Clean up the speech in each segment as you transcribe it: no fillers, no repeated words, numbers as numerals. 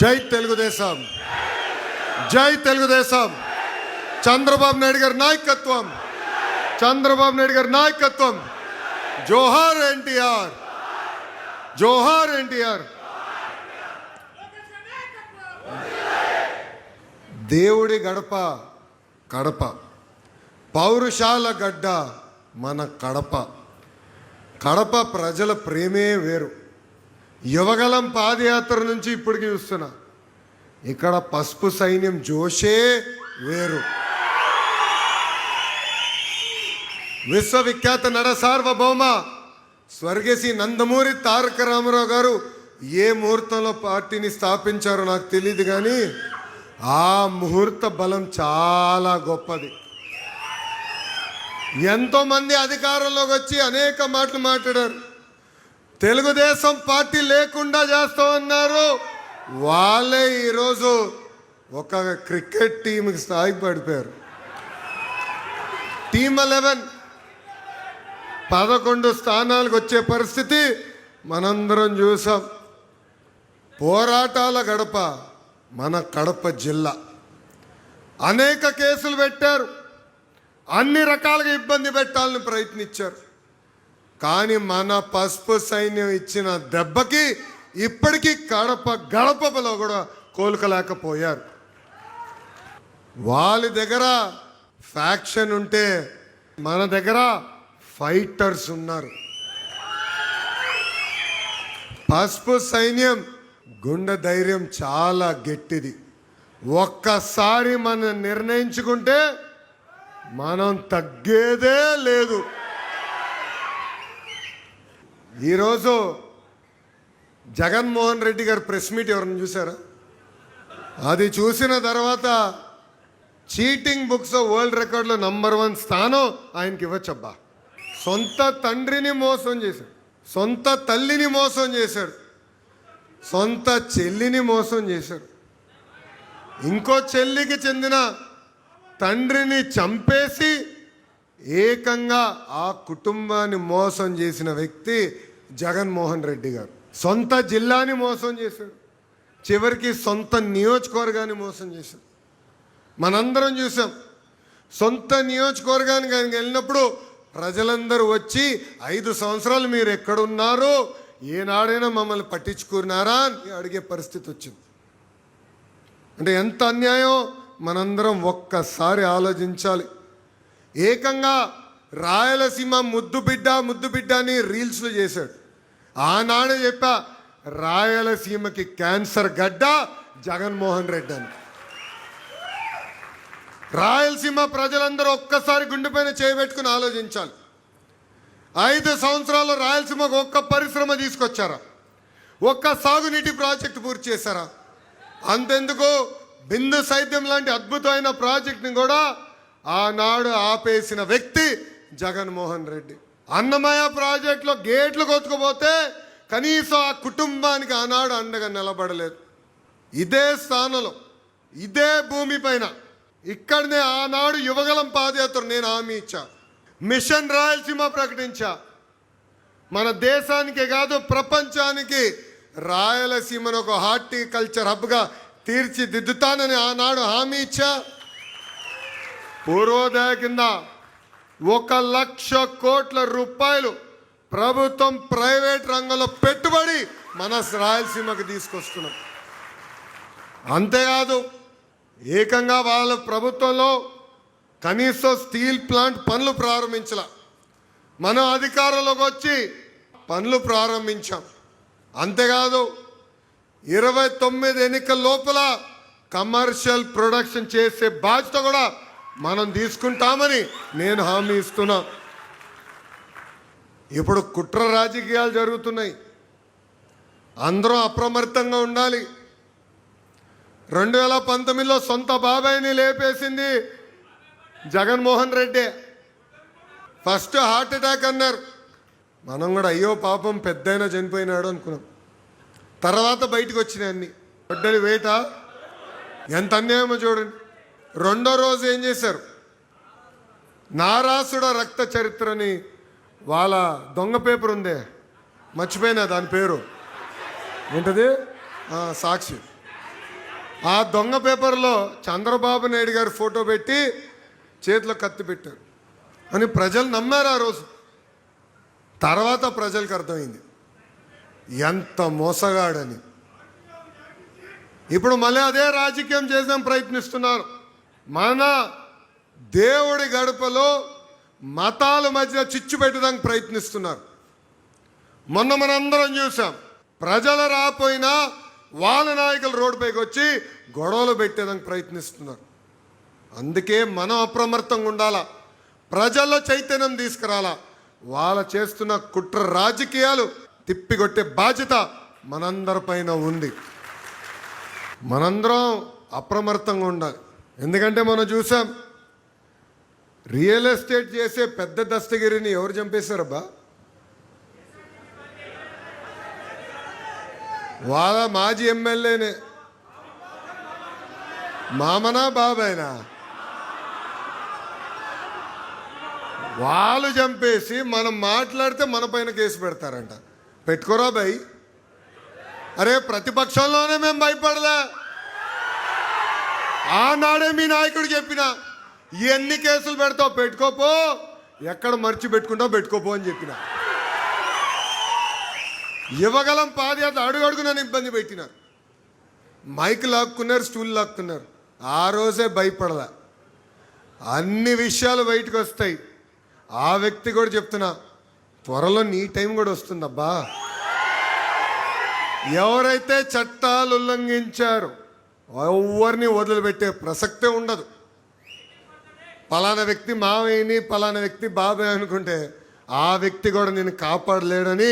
జై తెలుగుదేశం, జై తెలుగుదేశం. చంద్రబాబు నాయుడు గారి నాయకత్వం, చంద్రబాబు నాయుడు గారి నాయకత్వం. జోహార్ ఎన్టీఆర్, జోహార్ ఎన్టీఆర్. దేవుడి గడప కడప, పౌరుషాల గడ్డ మన కడప. కడప ప్రజల ప్రేమే వేరు. యువగలం పాదయాత్ర నుంచి ఇప్పటికి చూస్తున్నా, ఇక్కడ పసుపు సైన్యం జోషే వేరు. విశ్వవిఖ్యాత నట సార్వభౌమ స్వర్గశ్రీ నందమూరి తారక రామారావు గారు ఏ ముహూర్తంలో పార్టీని స్థాపించారో నాకు తెలియదు, కానీ ఆ ముహూర్త బలం చాలా గొప్పది. ఎంతోమంది అధికారంలోకి వచ్చి అనేక మాటలు మాట్లాడారు. తెలుగుదేశం పార్టీ లేకుండా చేస్తామన్నారు. వాళ్ళే ఈరోజు ఒక క్రికెట్ టీంకి స్థాయి పడిపోయారు. టీమ్ 11 11 స్థానాలకు వచ్చే పరిస్థితి మనందరం చూసాం. పోరాటాల గడప మన కడప జిల్లా. అనేక కేసులు పెట్టారు, అన్ని రకాలుగా ఇబ్బంది పెట్టాలని ప్రయత్నించారు. కానీ మన పసుపు సైన్యం ఇచ్చిన దెబ్బకి ఇప్పటికీ కడప గడపలో కూడా కోలుకోలేకపోయారు. వాళ్ళ దగ్గర ఫ్యాక్షన్ ఉంటే మన దగ్గర ఫైటర్స్ ఉన్నారు. పసుపు సైన్యం గుండె ధైర్యం చాలా గట్టిది. ఒక్కసారి మనం నిర్ణయించుకుంటే మనం తగ్గేదే లేదు. ఈరోజు జగన్మోహన్ రెడ్డి గారు ప్రెస్ మీట్ ఎవరైనా చూసారా? అది చూసిన తర్వాత చీటింగ్ బుక్స్ వరల్డ్ రికార్డులో నంబర్ 1 స్థానం ఆయనకి ఇవ్వచ్చబ్బా. సొంత తండ్రిని మోసం చేశాడు, సొంత తల్లిని మోసం చేశాడు, సొంత చెల్లిని మోసం చేశాడు, ఇంకో చెల్లికి చెందిన తండ్రిని చంపేసి ఏకంగా ఆ కుటుంబాన్ని మోసం చేసిన వ్యక్తి జగన్మోహన్ రెడ్డి గారు. సొంత జిల్లాని మోసం చేశాడు, చివరికి సొంత నియోజకవర్గాన్ని మోసం చేశాడు. మనందరం చూసాం. సొంత నియోజకవర్గానికి ఆయన వెళ్ళినప్పుడు ప్రజలందరూ వచ్చి 5 సంవత్సరాలు మీరు ఎక్కడున్నారో, ఏనాడైనా మమ్మల్ని పట్టించుకున్నారా అని అడిగే పరిస్థితి వచ్చింది. అంటే ఎంత అన్యాయం మనందరం ఒక్కసారి ఆలోచించాలి. ఏకంగా రాయలసీమ ముద్దు బిడ్డ అని రీల్స్లో చేశాడు. ఆనాడే చెప్పా, రాయలసీమకి క్యాన్సర్ గడ్డ జగన్మోహన్ రెడ్డి అని. రాయలసీమ ప్రజలందరూ ఒక్కసారి గుండెపైన చేయబెట్టుకుని ఆలోచించాలి. 5 సంవత్సరాల్లో రాయలసీమకు ఒక్క పరిశ్రమ తీసుకొచ్చారా? ఒక్క సాగునీటి ప్రాజెక్టు పూర్తి చేశారా? అంతెందుకు, బిందు సైద్యం లాంటి అద్భుతమైన ప్రాజెక్టుని కూడా ఆనాడు ఆపేసిన వ్యక్తి జగన్మోహన్ రెడ్డి. అన్నమయ్య ప్రాజెక్టులో గేట్లు కొట్టుకుపోతే కనీసం ఆ కుటుంబానికి ఆనాడు అండగా నిలబడలేదు. ఇదే స్థానంలో, ఇదే భూమిపైన, ఇక్కడనే ఆనాడు యువగలం పాదయాత్ర నేను హామీ ఇచ్చా, మిషన్ రాయలసీమ ప్రకటించా. మన దేశానికే కాదు ప్రపంచానికి రాయలసీమను ఒక హార్టికల్చర్ హబ్గా తీర్చిదిద్దుతానని ఆనాడు హామీ ఇచ్చా. పూర్వోదయ కింద 1,00,000 కోట్ల రూపాయలు ప్రభుత్వం ప్రైవేట్ రంగంలో పెట్టుబడి మన రాయలసీమకు తీసుకొస్తున్నాం. అంతేకాదు, ఏకంగా వాళ్ళ ప్రభుత్వంలో కనీసం స్టీల్ ప్లాంట్ పనులు ప్రారంభించాల. మనం అధికారంలోకి వచ్చి పనులు ప్రారంభించాం. అంతేకాదు, 29 ఎన్నికల లోపల కమర్షియల్ ప్రొడక్షన్ చేసే బాధ్యత కూడా మనం తీసుకుంటామని నేను హామీ ఇస్తున్నా. ఇప్పుడు కుట్ర రాజకీయాలు జరుగుతున్నాయి, అందరూ అప్రమత్తంగా ఉండాలి. 2019లో సొంత బాబాయిని లేపేసింది Jaganmohan Reddy. First heart attack అన్నారు. మనం కూడా అయ్యో పాపం పెద్దయినా చనిపోయినాడు అనుకున్నాం. తర్వాత బయటకు వచ్చినాయి అన్ని. వడ్డలి వేట ఎంత అన్యాయమో చూడండి. రెండో రోజు ఏం చేశారు, నారాసుడ రక్త చరిత్రని వాళ్ళ దొంగ పేపర్ ఉందే, మర్చిపోయినా దాని పేరు ఏంటది, సాక్షి. ఆ దొంగ పేపర్లో చంద్రబాబు నాయుడు గారి ఫోటో పెట్టి చేతిలో కత్తి పెట్టారు అని ప్రజలు నమ్మారు ఆ రోజు. తర్వాత ప్రజలకు అర్థమైంది ఎంత మోసగాడని. ఇప్పుడు మళ్ళీ అదే రాజకీయం చేద్దాం ప్రయత్నిస్తున్నారు. మన దేవుడి గడపలో మతాల మధ్య చిచ్చు పెట్టడానికి ప్రయత్నిస్తున్నారు. మొన్న మనందరం చూసాం, ప్రజలు రాపోయినా వాళ్ళ నాయకులు రోడ్డుపైకి వచ్చి గొడవలు పెట్టేదానికి ప్రయత్నిస్తున్నారు. అందుకే మనం అప్రమత్తంగా ఉండాలా, ప్రజల్లో చైతన్యం తీసుకురాలా. వాళ్ళ చేస్తున్న కుట్ర రాజకీయాలు తిప్పికొట్టే బాధ్యత మనందరిపైన ఉంది. మనందరం అప్రమత్తంగా ఉండాలి. ఎందుకంటే మనం చూసాం, రియల్ ఎస్టేట్ చేసే పెద్ద దస్తగిరిని ఎవరు చంపేశారబ్బా? వాళ్ళ మాజీ ఎమ్మెల్యేనే. మామనా బాబాయినా? వాళ్ళు చంపేసి మనం మాట్లాడితే మన పైన కేసు పెడతారంట. పెట్టుకోరా భయ్. అరే ప్రతిపక్షంలోనే మేము భయపడలే. ఆనాడే మీ నాయకుడు చెప్పిన, ఎన్ని కేసులు పెడతావు పెట్టుకోపో, ఎక్కడ మర్చి పెట్టుకుంటావు పెట్టుకోపో అని చెప్పిన. ఇవ్వగలం పాదయాత్ర అడుగడుగు నన్ను ఇబ్బంది పెట్టినారు. మైక్ లాక్కున్నారు, స్టూల్ లాక్కున్నారు. ఆ రోజే భయపడలే. అన్ని విషయాలు బయటకు వస్తాయి. ఆ వ్యక్తి కూడా చెప్తున్నా, త్వరలో నీ టైం కూడా వస్తుందబ్బా. ఎవరైతే చట్టాలు ఉల్లంఘించారో ఎవరిని వదిలిపెట్టే ప్రసక్తే ఉండదు. పలానా వ్యక్తి మావయ్యని, పలానా వ్యక్తి బాబాయ్ అనుకుంటే ఆ వ్యక్తి కూడా నేను కాపాడలేడని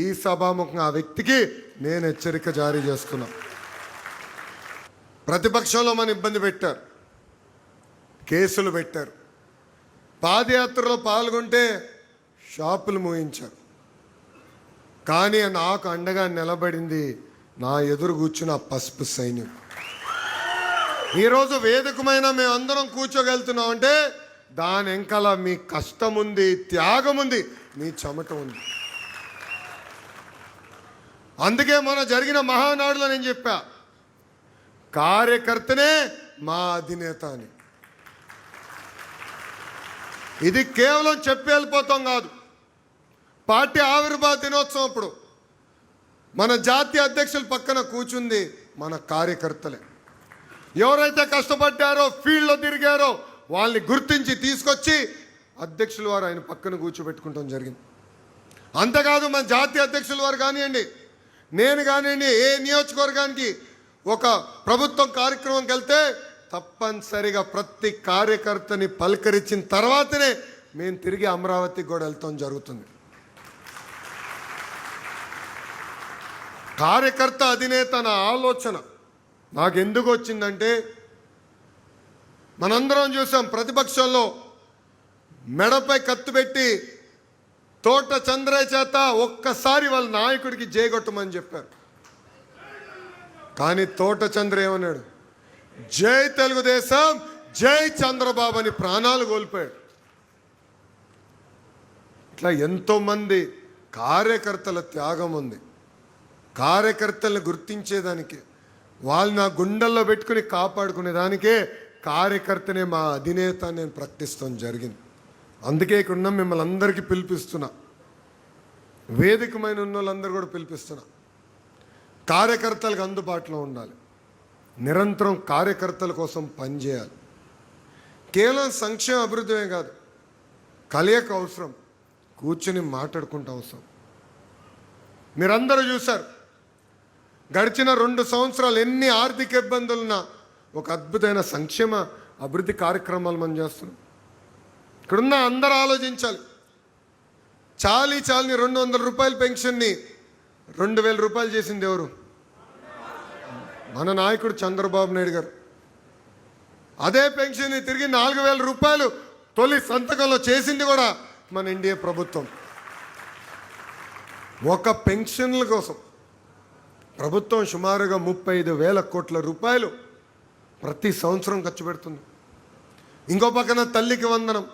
ఈ సభాముఖంగా ఆ వ్యక్తికి నేను హెచ్చరిక జారీ చేస్తున్నా. ప్రతిపక్షంలో మన ఇబ్బంది పెట్టారు, కేసులు పెట్టారు. పాదయాత్రలో పాల్గొంటే షాపులు మూయించారు. కానీ నాకు అండగా నిలబడింది నా ఎదురు కూర్చున్న పసుపు సైన్యం. ఈరోజు వేదికమైన మేమందరం కూర్చోగలుగుతున్నాం అంటే దాని వెనకాల మీ కష్టం ఉంది, త్యాగం ఉంది, మీ చెమట ఉంది. అందుకే మన జరిగిన మహానాడులో నేను చెప్పా, కార్యకర్తనే మా అధినేత అని. ఇది కేవలం చెప్పి వెళ్ళిపోతాం కాదు. పార్టీ ఆవిర్భావ దినోత్సవం అప్పుడు మన జాతీయ అధ్యక్షుల పక్కన కూర్చుంది మన కార్యకర్తలే. ఎవరైతే కష్టపడ్డారో, ఫీల్డ్లో తిరిగారో వాళ్ళని గుర్తించి తీసుకొచ్చి అధ్యక్షుల వారు ఆయన పక్కన కూర్చోబెట్టుకుంటాం జరిగింది. అంతేకాదు మన జాతీయ అధ్యక్షుల వారు కానివ్వండి, నేను కానివ్వండి, ఏ నియోజకవర్గానికి ఒక ప్రభుత్వం కార్యక్రమంకి వెళ్తే తప్పనిసరిగా ప్రతి కార్యకర్తని పలకరించిన తర్వాతనే మేము తిరిగి అమరావతికి కూడా వెళ్తాం జరుగుతుంది. కార్యకర్త అధినేత నా ఆలోచన నాకు ఎందుకు వచ్చిందంటే, మనందరం చూసాం ప్రతిపక్షంలో మెడపై కత్తి పెట్టి తోట చంద్రయ్య చేత ఒక్కసారి వాళ్ళ నాయకుడికి జయగొట్టమని చెప్పారు. కానీ తోట చంద్ర ఏమన్నాడు? జై తెలుగుదేశం, జై చంద్రబాబు అని ప్రాణాలు కోల్పోయాడు. ఇట్లా ఎంతోమంది కార్యకర్తల త్యాగం ఉంది. కార్యకర్తలను గుర్తించేదానికి, వాళ్ళు నా గుండెల్లో పెట్టుకుని కాపాడుకునేదానికే కార్యకర్తనే మా అధినేత నేను ప్రకటిస్తాం జరిగింది. అందుకే ఇక్కడ ఉన్న మిమ్మల్ని అందరికీ పిలిపిస్తున్నా, వేదికమైన ఉన్న వాళ్ళందరూ కూడా పిలిపిస్తున్నా. కార్యకర్తలకు అందుబాటులో ఉండాలి, నిరంతరం కార్యకర్తల కోసం పనిచేయాలి. కేవలం సంక్షేమ అభివృద్ధి కాదు, కలయిక అవసరం, కూర్చొని మాట్లాడుకుంటూ అవసరం. మీరందరూ చూశారు, గడిచిన 2 సంవత్సరాలు ఎన్ని ఆర్థిక ఇబ్బందులున్నా ఒక అద్భుతమైన సంక్షేమ అభివృద్ధి కార్యక్రమాలు మనం చేస్తున్నాం. ఇక్కడున్న అందరూ ఆలోచించాలి. చాలీని 200 రూపాయల పెన్షన్ని 2000 రూపాయలు చేసింది ఎవరు? మన నాయకుడు చంద్రబాబు నాయుడు గారు. అదే పెన్షన్ని తిరిగి 4000 రూపాయలు తొలి సంతకంలో చేసింది కూడా మన ఎన్డీఏ ప్రభుత్వం. ఒక పెన్షన్ల కోసం ప్రభుత్వం సుమారుగా 35,000 కోట్ల రూపాయలు ప్రతి సంవత్సరం ఖర్చు పెడుతుంది. ఇంకో పక్కన తల్లికి వందనం,